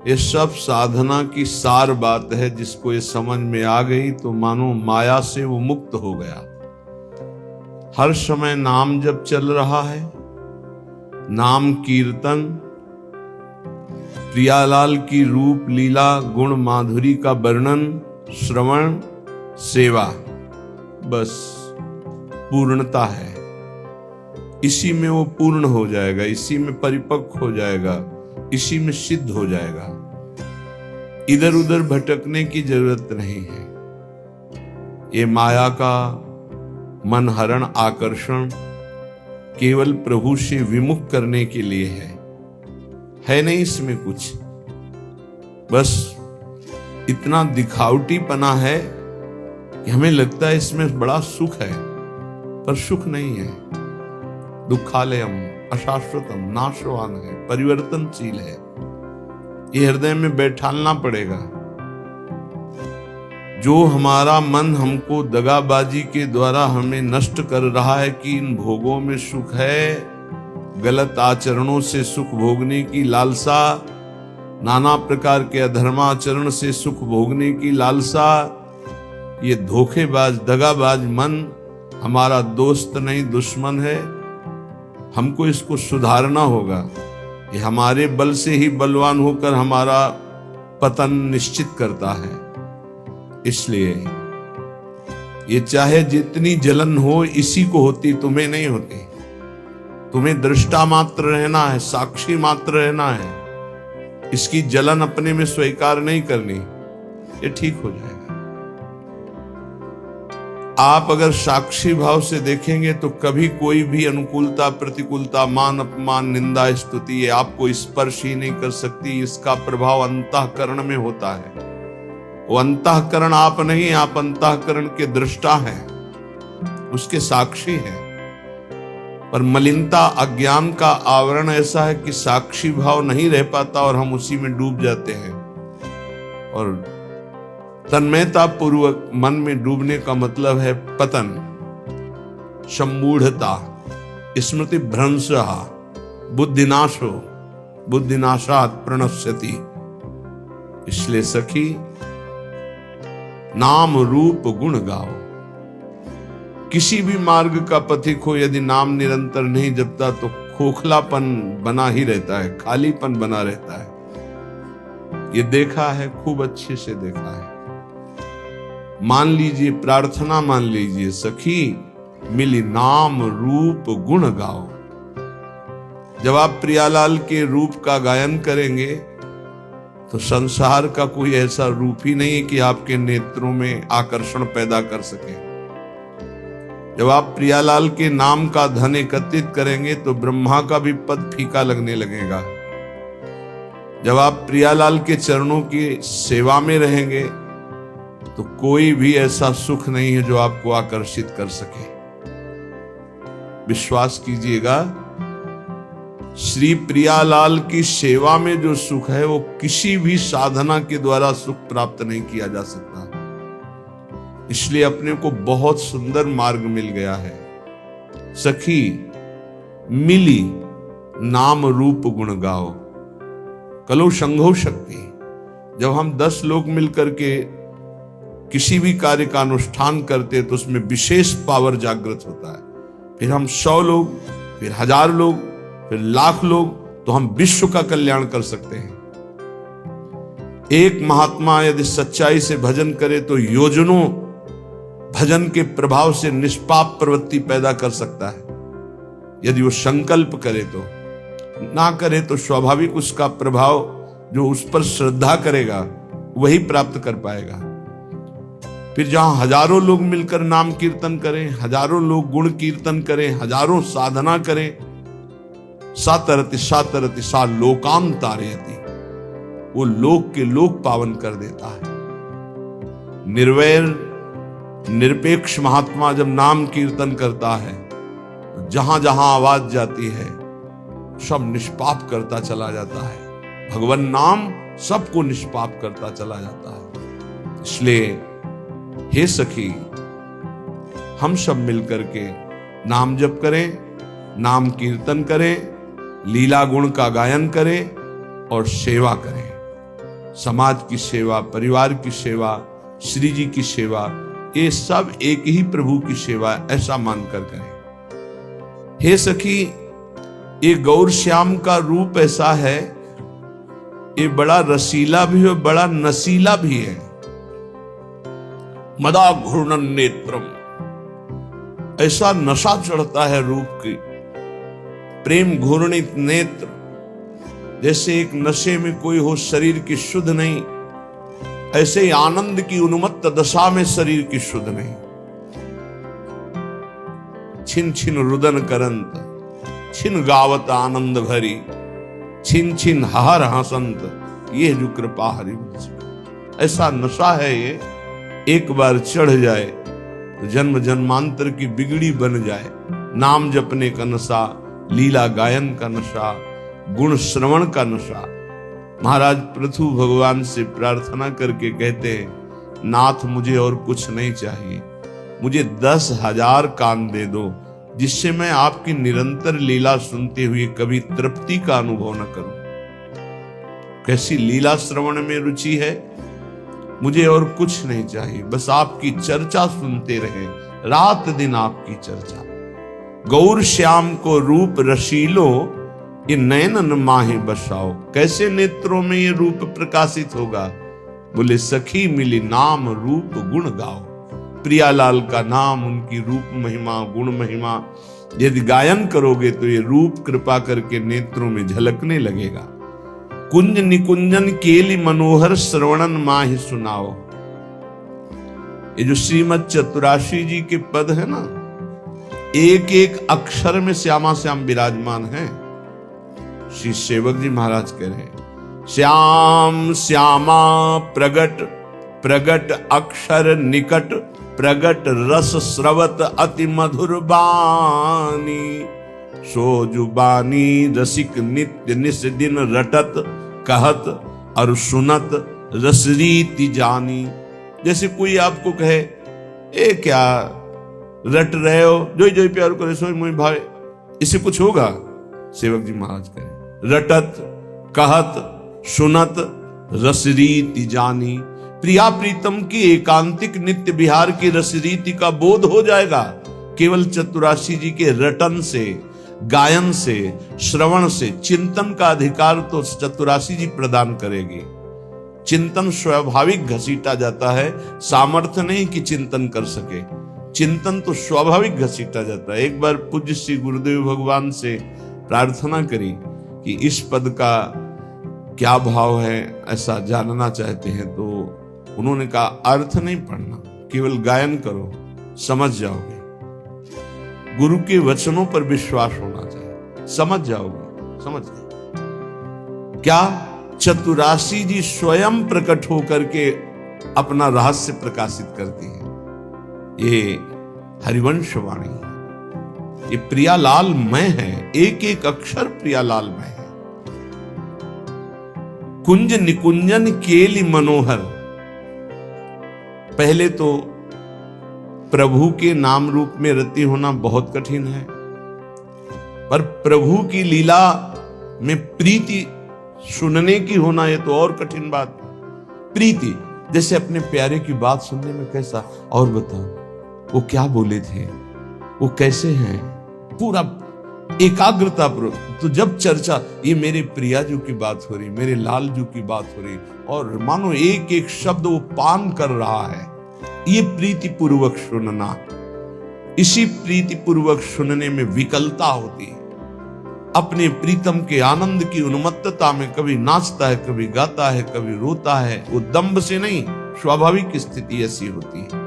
ये सब साधना की सार बात है। जिसको ये समझ में आ गई तो मानो माया से वो मुक्त हो गया। हर समय नाम जब चल रहा है, नाम कीर्तन, प्रियालाल की रूप लीला गुण माधुरी का वर्णन, श्रवण, सेवा, बस पूर्णता है। इसी में वो पूर्ण हो जाएगा, इसी में परिपक्व हो जाएगा, इसी में सिद्ध हो जाएगा। इधर उधर भटकने की जरूरत नहीं है। ये माया का मन हरण आकर्षण केवल प्रभु से विमुख करने के लिए है नहीं इसमें कुछ। बस इतना दिखावटीपना है कि हमें लगता है इसमें बड़ा सुख है, पर सुख नहीं है। दुखालयम अशाश्वतम, नाशवान है, परिवर्तनशील है। ये हृदय में बैठालना पड़ेगा। जो हमारा मन हमको दगाबाजी के द्वारा हमें नष्ट कर रहा है कि इन भोगों में सुख है, गलत आचरणों से सुख भोगने की लालसा, नाना प्रकार के अधर्माचरण से सुख भोगने की लालसा, ये धोखेबाज दगाबाज मन हमारा दोस्त नहीं दुश्मन है। हमको इसको सुधारना होगा। ये हमारे बल से ही बलवान होकर हमारा पतन निश्चित करता है। इसलिए ये चाहे जितनी जलन हो, इसी को होती, तुम्हें नहीं होती। तुम्हें दृष्टा मात्र रहना है, साक्षी मात्र रहना है। इसकी जलन अपने में स्वीकार नहीं करनी, ये ठीक हो जाएगा। आप अगर साक्षी भाव से देखेंगे तो कभी कोई भी अनुकूलता, प्रतिकूलता, मान अपमान, निंदा, स्तुति ये आपको स्पर्श ही नहीं कर सकती। इसका प्रभाव अंतःकरण में होता है। वो अंतःकरण आप नहीं, आप अंतःकरण के दृष्टा हैं, उसके साक्षी हैं। पर मलिनता, अज्ञान का आवरण ऐसा है कि साक्षी भाव नहीं रह पाता और हम उसी में डूब जाते हैं। और तन्मयता पूर्वक मन में डूबने का मतलब है पतन, सम्मूढ़ता, स्मृति भ्रंश, बुद्धिनाशो, बुद्धिनाशात् प्रणश्यति। इसलिए सखी नाम रूप गुण गाओ। किसी भी मार्ग का पथिक हो, यदि नाम निरंतर नहीं जपता तो खोखलापन बना ही रहता है, खालीपन बना रहता है। ये देखा है, खूब अच्छे से देखा है। मान लीजिए, प्रार्थना मान लीजिए, सखी मिली नाम रूप गुण गाओ। जब आप प्रियालाल के रूप का गायन करेंगे तो संसार का कोई ऐसा रूप ही नहीं है कि आपके नेत्रों में आकर्षण पैदा कर सके। जब आप प्रियालाल के नाम का धन एकत्रित करेंगे तो ब्रह्मा का भी पद फीका लगने लगेगा। जब आप प्रियालाल के चरणों की सेवा में रहेंगे तो कोई भी ऐसा सुख नहीं है जो आपको आकर्षित कर सके। विश्वास कीजिएगा, श्री प्रियालाल की सेवा में जो सुख है वो किसी भी साधना के द्वारा सुख प्राप्त नहीं किया जा सकता। इसलिए अपने को बहुत सुंदर मार्ग मिल गया है। सखी मिली नाम रूप गुण गाओ, कलो संघो शक्ति। जब हम 10 लोग मिलकर के किसी भी कार्य का अनुष्ठान करते तो उसमें विशेष पावर जागृत होता है। फिर हम 100 लोग, फिर 1000 लोग, फिर लाख लोग, तो हम विश्व का कल्याण कर सकते हैं। एक महात्मा यदि सच्चाई से भजन करे तो योजनों भजन के प्रभाव से निष्पाप प्रवृत्ति पैदा कर सकता है। यदि वो संकल्प करे तो, ना करे तो स्वाभाविक उसका प्रभाव जो उस पर श्रद्धा करेगा वही प्राप्त कर पाएगा। फिर जहां हजारों लोग मिलकर नाम कीर्तन करें, हजारों लोग गुण कीर्तन करें, हजारों साधना करें, सातरति सातरति सा लोकाम तारयति, वो लोक के लोक पावन कर देता है। निर्वैर निरपेक्ष महात्मा जब नाम कीर्तन करता है तो जहां जहां आवाज जाती है सब निष्पाप करता चला जाता है। भगवान नाम सबको निष्पाप करता चला जाता है। इसलिए हे सखी, हम सब मिलकर के नाम जप करें, नाम कीर्तन करें, लीला गुण का गायन करें और सेवा करें। समाज की सेवा, परिवार की सेवा, श्री जी की सेवा, ये सब एक ही प्रभु की सेवा, ऐसा मानकर करें। हे सखी, ये गौर श्याम का रूप ऐसा है, ये बड़ा रसीला भी है, बड़ा नसीला भी है। मदा घूर्णन नेत्रम, ऐसा नशा चढ़ता है रूप की। प्रेम घूर्णित नेत्र, जैसे एक नशे में कोई हो, शरीर की शुद्ध नहीं, ऐसे ही आनंद की उन्मत्त दशा में शरीर की शुद्ध नहीं। छिन छिन रुदन करंत, छिन गावत आनंद भरी, छिन छिन हर हसंत, ये जो कृपा हरिवंश। ऐसा नशा है ये, एक बार चढ़ जाए तो जन्म जन्मांतर की बिगड़ी बन जाए। नाम जपने का नशा, लीला गायन का नशा, गुण श्रवण का नशा। महाराज पृथु भगवान से प्रार्थना करके कहते हैं, नाथ मुझे और कुछ नहीं चाहिए, मुझे 10,000 कान दे दो, जिससे मैं आपकी निरंतर लीला सुनते हुए कभी तृप्ति का अनुभव न करूं। कैसी लीला श्रवण में रुचि है, मुझे और कुछ नहीं चाहिए, बस आपकी चर्चा सुनते रहे, रात दिन आपकी चर्चा। गौर श्याम को रूप रशीलो, ये नयनन माहे बसाओ। कैसे नेत्रों में ये रूप प्रकाशित होगा? बोले सखी मिली नाम रूप गुण गाओ। प्रियालाल का नाम, उनकी रूप महिमा, गुण महिमा यदि गायन करोगे तो ये रूप कृपा करके नेत्रों में झलकने लगेगा। कुंज निकुंजन केली मनोहर श्रवणन माहि सुनाओ। ये जो श्रीमद चतुराशी जी के पद है ना, एक एक अक्षर में श्यामा श्याम विराजमान है। श्री सेवक जी महाराज कह रहे हैं, श्याम श्यामा प्रगट, प्रगट अक्षर निकट, प्रगट रस स्रवत अति मधुर बानी। सो जुबानी रसिक नित्य निस दिन रटत, कहत और सुनत रसरीति जानी। जैसे कोई आपको कहे, ए क्या रट रहे हो, जोई जोई प्यार करे सोई मोई भावे, इससे कुछ होगा? सेवक जी महाराज कहे, रटत कहत सुनत रसरीति जानी। प्रिया प्रीतम की एकांतिक नित्य विहार की रसरीति का बोध हो जाएगा केवल चतुराशी जी के रटन से, गायन से, श्रवण से। चिंतन का अधिकार तो चतुराशी जी प्रदान करेगी। चिंतन स्वाभाविक घसीटा जाता है, सामर्थ्य नहीं कि चिंतन कर सके। चिंतन तो स्वाभाविक घसीटा जाता है। एक बार पूज्य श्री गुरुदेव भगवान से प्रार्थना करी कि इस पद का क्या भाव है, ऐसा जानना चाहते हैं, तो उन्होंने कहा अर्थ नहीं पढ़ना, केवल गायन करो, समझ जाओगे। गुरु के वचनों पर विश्वास होना चाहिए, समझ जाओगे, समझ गए। क्या चतुराशी जी स्वयं प्रकट होकर के अपना रहस्य प्रकाशित करती है। ये हरिवंश वाणी है, ये प्रियालाल मय है, एक एक अक्षर प्रियालाल मय है। कुंज निकुंजन केली मनोहर। पहले तो प्रभु के नाम रूप में रति होना बहुत कठिन है, पर प्रभु की लीला में प्रीति सुनने की होना ये तो और कठिन बात। प्रीति, जैसे अपने प्यारे की बात सुनने में कैसा, और बताओ वो क्या बोले थे, वो कैसे हैं, पूरा एकाग्रता पूर्वक। तो जब चर्चा, ये मेरे प्रियाजू की बात हो रही, मेरे लालजू की बात हो रही, और मानो एक एक शब्द वो पान कर रहा है, ये प्रीति पूर्वक सुनना। इसी प्रीति पूर्वक सुनने में विकलता होती है। अपने प्रीतम के आनंद की उन्मत्तता में कभी नाचता है, कभी गाता है, कभी रोता है। वो दंभ से नहीं, स्वाभाविक स्थिति ऐसी होती है।